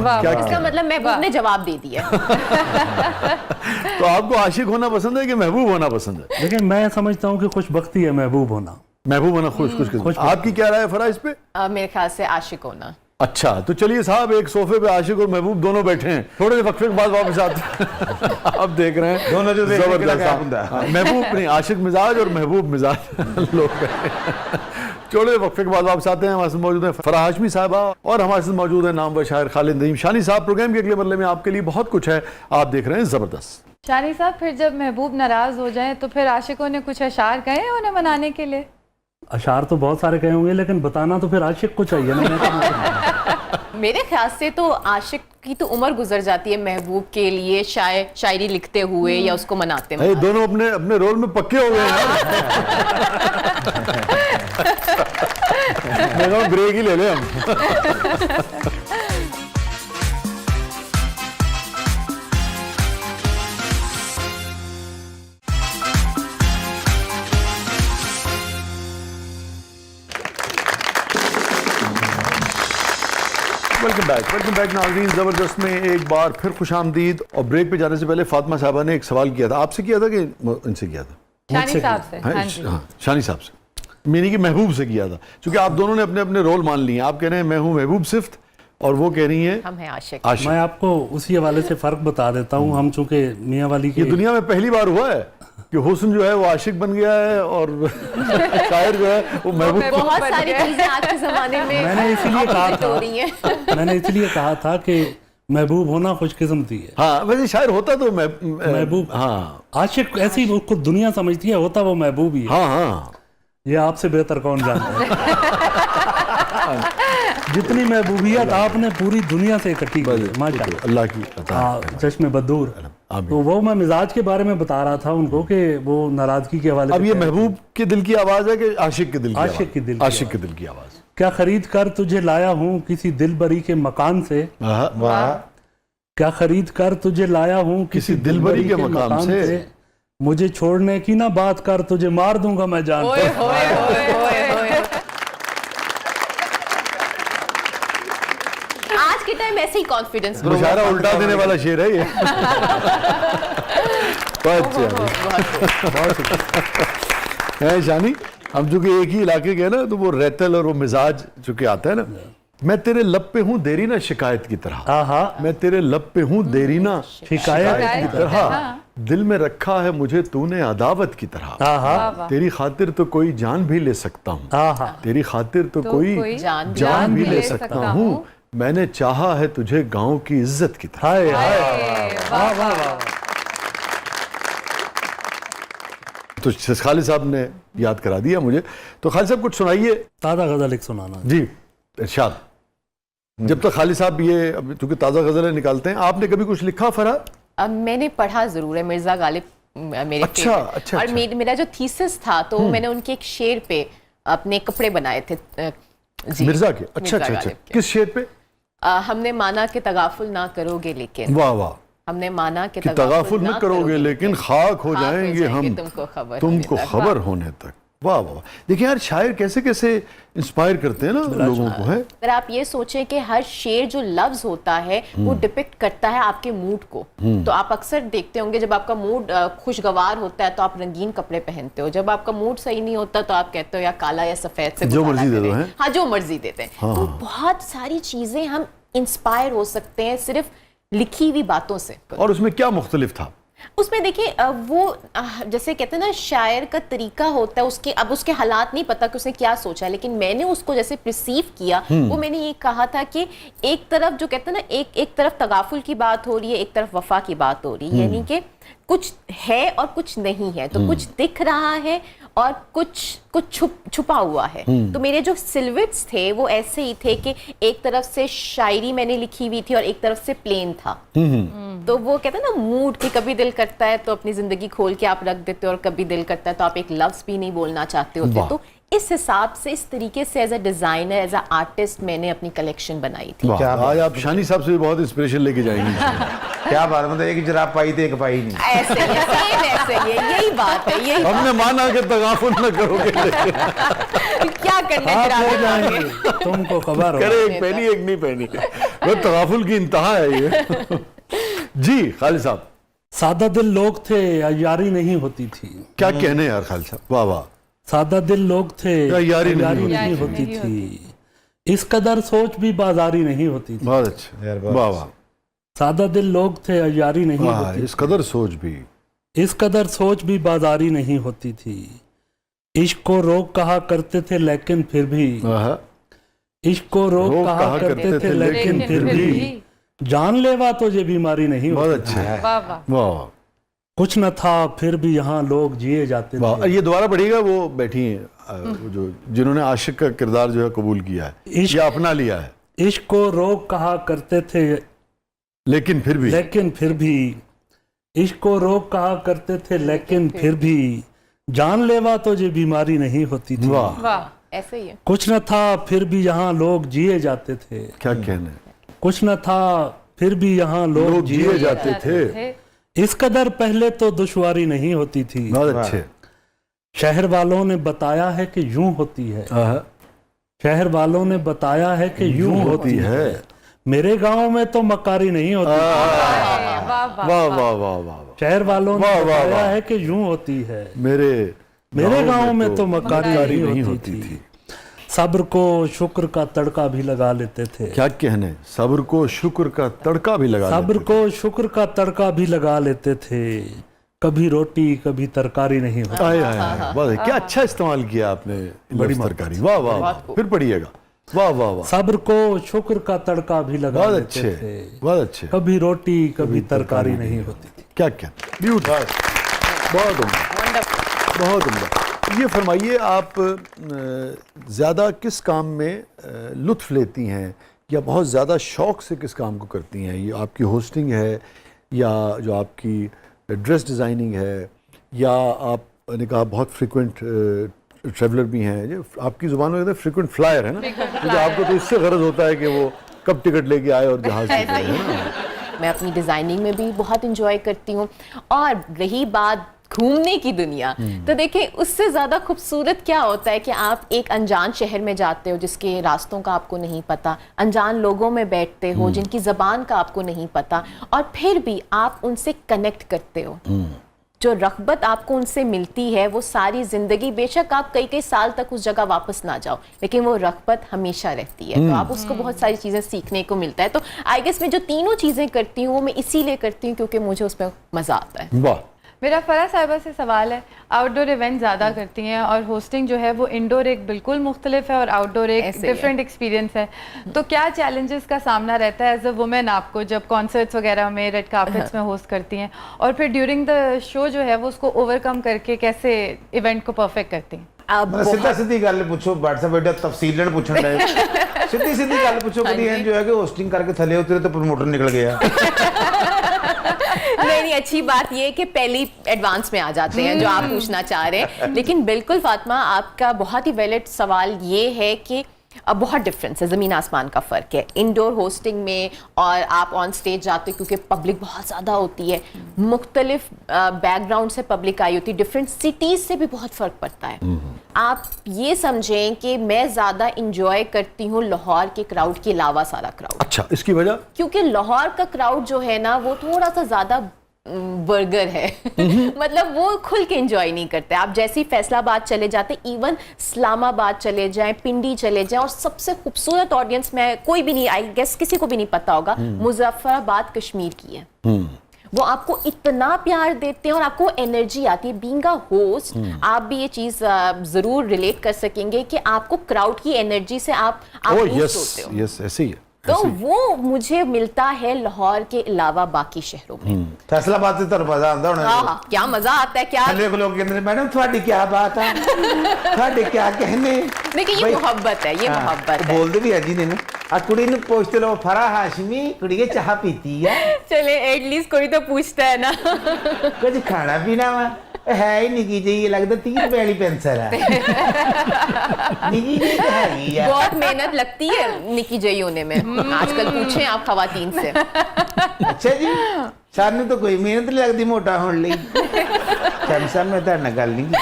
اس کا مطلب محبوب نے جواب دے دیا. تو آپ کو عاشق ہونا پسند ہے کہ محبوب ہونا پسند ہے؟ لیکن میں سمجھتا ہوں کہ خوش بختی ہے محبوب ہونا. محبوب ہونا خوش قسمت. آپ کی کیا رائے ہے فرا اس پہ؟ میرے خیال سے عاشق ہونا. اچھا تو چلیے صاحب ایک صوفے پہ عاشق اور محبوب دونوں بیٹھے ہیں, تھوڑے سے وقفے کے بعد واپس آتے ہیں. آپ دیکھ رہے ہیں دونوں جو زبردست محبوب نہیں عاشق مزاج اور محبوب مزاج لوگ. چھوڑے وقفے کے بعد واپس آتے ہیں. ہمارے ساتھ موجود ہیں فرا ہاشمی صاحبہ اور ہمارے ساتھ موجود ہیں نامور شاعر خالد ندیم شانی صاحب. پروگرام کے اگلے مرحلے میں آپ کے لیے بہت کچھ ہے, آپ دیکھ رہے ہیں زبردست. شانی صاحب پھر جب محبوب ناراض ہو جائیں تو پھر عاشقوں نے کچھ اشعار کہے ہیں انہیں منانے کے لیے؟ اشعار تو بہت سارے کہے ہوں گے لیکن بتانا تو پھر عاشق کو چاہیے نا. میرے خیال سے تو عاشق کی تو عمر گزر جاتی ہے محبوب کے لیے شاعری لکھتے ہوئے یا اس کو مناتے ہوئے. دونوں اپنے رول میں پکے ہو گئے ہیں. میں کہوں بریک ہی لے لیں ہم. ویلکم بیک ناظرین. زبردست میں ایک بار پھر خوش آمدید. اور بریک پہ جانے سے پہلے فاطمہ صاحبہ نے ایک سوال کیا تھا, آپ سے کیا تھا کہ ان سے کیا تھا؟ شانی صاحب سے. ہاں شانی صاحب سے, میں نے کہ محبوب سے کیا تھا, چونکہ آپ دونوں نے اپنے اپنے رول مان لیے ہیں. آپ کہہ رہے ہیں میں ہوں محبوب صفت اور وہ کہہ رہی ہیں ہم ہیں عاشق. میں آپ کو اسی حوالے سے فرق بتا دیتا ہوں. ہم چونکہ میاں والی کی یہ دنیا میں پہلی بار ہوا ہے کہ حسن جو ہے وہ عاشق بن گیا ہے اور شاعر جو ہے وہ محبوب. بہت ساری چیزیں آج کے زمانے میں میں نے اسی لیے کہا تھا کہ محبوب ہونا خوش قسمتی ہے. ہاں ویسے شاعر ہوتا تو محبوب. ہاں عاشق ایسی اس کو دنیا سمجھتی ہے, ہوتا وہ محبوب ہی ہے. ہاں ہاں یہ آپ سے بہتر کون جانتا ہے. جتنی محبوبیت آپ نے پوری دنیا سے اکٹھی کی ماشاءاللہ, اللہ کی عطا. چشم بدور. تو وہ میں مزاج کے بارے میں بتا رہا تھا ان کو کہ وہ ناراضگی کے حوالے. اب یہ محبوب کے دل کی آواز ہے کہ عاشق کے دل کی؟ عاشق کے دل. عاشق کے دل کی آواز. کیا خرید کر تجھے لایا ہوں کسی دل بری کے مکان سے. کیا خرید کر تجھے لایا ہوں کسی دل بری کے مکان سے. مجھے چھوڑنے کی نہ بات کر, تجھے مار دوں گا میں جان. آج کے ٹائم ایسے ہی کانفیڈنس مشاعرہ الٹا دینے والا شعر ہے یہ. ہے شانی, ہم چونکہ ایک ہی علاقے کے ہیں نا تو وہ ریتل اور وہ مزاج چونکہ آتا ہے نا. میں تیرے لب پہ ہوں دیرینہ شکایت کی طرح. میں تیرے لب پہ ہوں دیرینہ شکایت کی طرح. دل میں رکھا ہے مجھے تو نے عداوت کی طرح. تیری خاطر تو کوئی جان بھی لے سکتا ہوں. تیری خاطر تو کوئی جان بھی لے سکتا ہوں. میں نے چاہا ہے تجھے گاؤں کی عزت کی طرح. تو خالد صاحب نے یاد کرا دیا مجھے. تو خالد صاحب کچھ سنائیے. تازہ غزل ایک سنانا. جی ارشاد. جب تک خالد صاحب یہ چونکہ تازہ غزلیں نکالتے ہیں, آپ نے کبھی کچھ لکھا فرا؟ میں نے پڑھا ضرور ہے. مرزا غالب میرے فیورٹ, اور میرا جو تھیسس تھا تو میں نے ان کے ایک شعر پہ اپنے کپڑے بنائے تھے. مرزا کے؟ اچھا اچھا اچھا. کس شعر پہ؟ ہم نے مانا کہ تغافل نہ کرو گے لیکن. واہ واہ. ہم نے مانا کہ تغافل نہ کرو گے لیکن خاک ہو جائیں گے ہم تم کو خبر ہونے تک. واہ واہ. دیکھیں یار شاعر کیسے کیسے انسپائر کرتے ہیں نا لوگوں کو. ہے اگر آپ یہ سوچیں کہ ہر شعر جو لفظ ہوتا ہے وہ ڈپکٹ کرتا ہے آپ کے موڈ کو, تو آپ اکثر دیکھتے ہوں گے جب آپ کا موڈ خوشگوار ہوتا ہے تو آپ رنگین کپڑے پہنتے ہو, جب آپ کا موڈ صحیح نہیں ہوتا تو آپ کہتے ہو یا کالا یا سفید سے جو مرضی دے دو. ہاں جو مرضی دیتے ہیں. تو بہت ساری چیزیں ہم انسپائر ہو سکتے ہیں صرف لکھی ہوئی باتوں سے. اور اس میں کیا مختلف تھا؟ اس میں دیکھیں وہ جیسے کہتے ہیں نا شاعر کا طریقہ ہوتا ہے, اب اس کے حالات نہیں پتا کہ اس نے کیا سوچا, لیکن میں نے اس کو جیسے پرسیو کیا وہ میں نے یہ کہا تھا کہ ایک طرف جو کہتے ہیں نا ایک طرف تغافل کی بات ہو رہی ہے, ایک طرف وفا کی بات ہو رہی ہے, یعنی کہ کچھ ہے اور کچھ نہیں ہے. تو کچھ دکھ رہا ہے اور کچھ چھپا ہوا ہے. تو میرے جو سلوٹس تھے وہ ایسے ہی تھے کہ ایک طرف سے شاعری میں نے لکھی ہوئی تھی اور ایک طرف سے پلین تھا. تو وہ کہتے ہیں نا موڈ کہ کبھی دل کرتا ہے تو اپنی زندگی کھول کے آپ رکھ دیتے ہو, اور کبھی دل کرتا ہے تو آپ ایک لفظ بھی نہیں بولنا چاہتے ہوتے. تو اس حساب سے اس طریقے سے as a designer as a artist میں نے اپنی کلیکشن بنائی تھی. آج آپ شانی صاحب سے بھی بہت انسپریشن لے کے جائیں گے. کیا بات, مطلب ایک جراب پائی تھی ایک پائی نہیں. ایسے یہی بات ہے. ہم نے مانا کہ تغافل نہ کرو گے کیا کرنے تم کو خبر ہو. ایک پہنی ایک نہیں پہنی. وہ تغافل کی انتہا ہے یہ. جی خالد صاحب, سادہ دل لوگ تھے یاری نہیں ہوتی تھی. کیا کہنے یار خالد صاحب, واہ واہ. سادہ دل لوگ تھے یاری نہیں نہیں ہوتی تھی. اس قدر سوچ بھی بازاری نہیں ہوتی تھی. بہت اچھا, واہ واہ. سادہ دل لوگ تھے یاری نہیں ہوتی. اس قدر سوچ بھی, اس قدر سوچ بھی بازاری نہیں ہوتی تھی. عشق کو روک کہا کرتے تھے لیکن پھر بھی, عشق کو روک کہا کرتے تھے لیکن پھر بھی, جان لیوا تو یہ بیماری نہیں بہت ہوتی. اچھا. واہ واہ. واہ, کچھ نہ تھا پھر بھی یہاں لوگ جیے جاتے تھے. یہ دوبارہ پڑھیے گا. وہ بیٹھی ہیں جو جنہوں نے عاشق کا کردار جو ہے قبول کیا ہے یا اپنا لیا ہے. عشق کو روک کہا کرتے تھے لیکن پھر بھی, لیکن پھر بھی, عشق کو روک کہا کرتے تھے لیکن پھر بھی, جان لیوا تو یہ بیماری نہیں ہوتی تھی. واہ, واہ. ایسے ہی ہے. کچھ نہ تھا پھر بھی یہاں لوگ جیے جاتے تھے. کیا کہنے. کچھ نہ تھا پھر بھی یہاں لوگ جیے جاتے تھے. اس قدر پہلے تو دشواری نہیں ہوتی تھی. بہت اچھے. شہر والوں نے بتایا ہے کہ یوں ہوتی ہے. شہر والوں نے بتایا ہے کہ یوں ہوتی ہے. میرے گاؤں میں تو مکاری نہیں ہوتی. واہ واہ واہ واہ. شہر والوں نے بتایا ہے کہ یوں ہوتی ہے. میرے گاؤں میں تو مکاری نہیں ہوتی تھی. صبر کو شکر کا تڑکا بھی لگا لیتے تھے. کیا کہنے. صبر کو شکر کا تڑکا بھی لگا, صبر کو شکر کا تڑکا بھی لگا لیتے تھے. کبھی روٹی کبھی ترکاری نہیں ہوتی. کیا اچھا استعمال کیا آپ نے بڑی ترکاری. واہ واہ. پھر پڑھیے گا. واہ واہ واہ. صبر کو شکر کا تڑکا بھی لگا بہت لیتے اچھے, تھے. بہت اچھے. کبھی روٹی کبھی ترکاری نہیں ہوتی تھی. کیا بیوٹیفل. بہت عمدہ, بہت عمدہ. یہ فرمائیے آپ زیادہ کس کام میں لطف لیتی ہیں یا بہت زیادہ شوق سے کس کام کو کرتی ہیں؟ یہ آپ کی ہوسٹنگ ہے یا جو آپ کی ڈریس ڈیزائننگ ہے یا آپ نے کہا بہت فریکوینٹ ٹریولر بھی ہیں. آپ کی زبان میں کہتے ہیں فریکوینٹ فلائر ہے نا, کیونکہ آپ کو تو اس سے غرض ہوتا ہے کہ وہ کب ٹکٹ لے کے آئے اور جہاز سے جائے. میں اپنی ڈیزائننگ میں بھی بہت انجوائے کرتی ہوں. اور رہی بات گھومنے کی دنیا, تو دیکھیں اس سے زیادہ خوبصورت کیا ہوتا ہے کہ آپ ایک انجان شہر میں جاتے ہو جس کے راستوں کا آپ کو نہیں پتا, انجان لوگوں میں بیٹھتے ہو جن کی زبان کا آپ کو نہیں پتا, اور پھر بھی آپ ان سے کنیکٹ کرتے ہو. جو رغبت آپ کو ان سے ملتی ہے وہ ساری زندگی, بے شک آپ کئی سال تک اس جگہ واپس نہ جاؤ, لیکن وہ رغبت ہمیشہ رہتی ہے. تو آپ اس کو بہت ساری چیزیں سیکھنے کو ملتا ہے. تو آئی گیس میں جو تینوں چیزیں کرتی ہوں وہ میں اسی لیے کرتی ہوں کیونکہ مجھے اس میں مزہ آتا ہے. واہ. میرا فرح صاحبہ سے سوال ہے, آؤٹ ڈور ایونٹ زیادہ کرتی ہیں اور ہوسٹنگ جو ہے وہ انڈور ایک بالکل مختلف ہے اور آؤٹ ڈور ایک ڈفرینٹ ایکسپیرینس ہے, تو کیا چیلنجز کا سامنا رہتا ہے ایز اے وومن آپ کو جب کانسرٹس وغیرہ میں ریڈ کارپٹس میں ہوسٹ کرتی ہیں, اور پھر ڈیورنگ دا شو جو ہے وہ اس کو اوور کم کر کے کیسے ایونٹ کو پرفیکٹ کرتی ہیں؟ ਸਿੱਧਾ ਸਿੱਧੀ ਗੱਲ ਪੁੱਛੋ, WhatsApp ਬੇਟਾ ਤਫਸੀਲਨ ਪੁੱਛਣ ਦਾ ਸਿੱਧੀ ਸਿੱਧੀ ਗੱਲ ਪੁੱਛੋ. ਕਦੀ ਇਹ ਜੋ ਹੈ ਕਿ ਹੋਸਟਿੰਗ ਕਰਕੇ ਥੱਲੇ ਉਤਰੇ ਤਾਂ ਪ੍ਰਮੋਟਰ ਨਿਕਲ ਗਿਆ. نہیں, اچھی بات یہ ہے کہ پہلی ایڈوانس میں آ جاتے ہیں جو آپ پوچھنا چاہ رہے ہیں. لیکن بالکل فاطمہ آپ کا بہت ہی ویلڈ سوال یہ ہے کہ بہت ڈفرینس ہے, زمین آسمان کا فرق ہے انڈور ہوسٹنگ میں اور آپ آن سٹیج جاتے کیونکہ پبلک بہت زیادہ ہوتی ہے, مختلف بیک گراؤنڈ سے پبلک آئی ہوتی ہے, ڈفرینٹ سٹیز سے بھی بہت فرق پڑتا ہے. آپ یہ سمجھیں کہ میں زیادہ انجوائے کرتی ہوں لاہور کے کراؤڈ کے علاوہ سارا کراؤڈ. اچھا, اس کی وجہ کیونکہ لاہور کا کراؤڈ جو ہے نا وہ تھوڑا سا زیادہ برگر ہے, مطلب وہ کھل کے انجوائے نہیں کرتے. آپ جیسی فیصل آباد چلے جاتے, ایون اسلام آباد چلے جائیں, پنڈی چلے جائیں, اور سب سے خوبصورت آڈینس میں کوئی بھی نہیں, آئی گیس کسی کو بھی نہیں پتا ہوگا, مظفر آباد کشمیر کی ہے. وہ آپ کو اتنا پیار دیتے ہیں اور آپ کو انرجی آتی ہے. بینگ اے ہوسٹ آپ بھی یہ چیز ضرور ریلیٹ کر سکیں گے کہ آپ کو کراؤڈ کی انرجی سے آپ بوسٹ ہوتے ہو. یس, ایسے ہی ہے. تو وہ مجھے ملتا ہے لاہور کے علاوہ باقی شہروں میں. فیصلہ بات سے تو مزہ آتا ہونا. ہاں, کیا مزہ آتا ہے. کیا لوگ کہتے ہیں میڈم تھوڑی کیا بات ہے, تھوڑے کیا کہنے. دیکھیں یہ محبت ہے, یہ محبت ہے. بولتے بھی ہے جی نے نا کڑی نے پوچھتے لو فرح ہاشمی کڑی چاہ پیتی ہے. چلے ایٹ لیسٹ کوئی تو پوچھتا ہے نا. کچھ کھانا پینا وا ہے ہی نکی جی, یہ لگتا 30 روپے والی پینسل ہے. نکی جی ہے, بہت محنت لگتی ہے نکی جی ہونے میں. آج کل پوچھیں آپ خواتین سے. اچھا جی, سانو تو کوئی محنت نہیں لگتی موٹا ہونے لی. صاحب میں تو گل نہیں کی.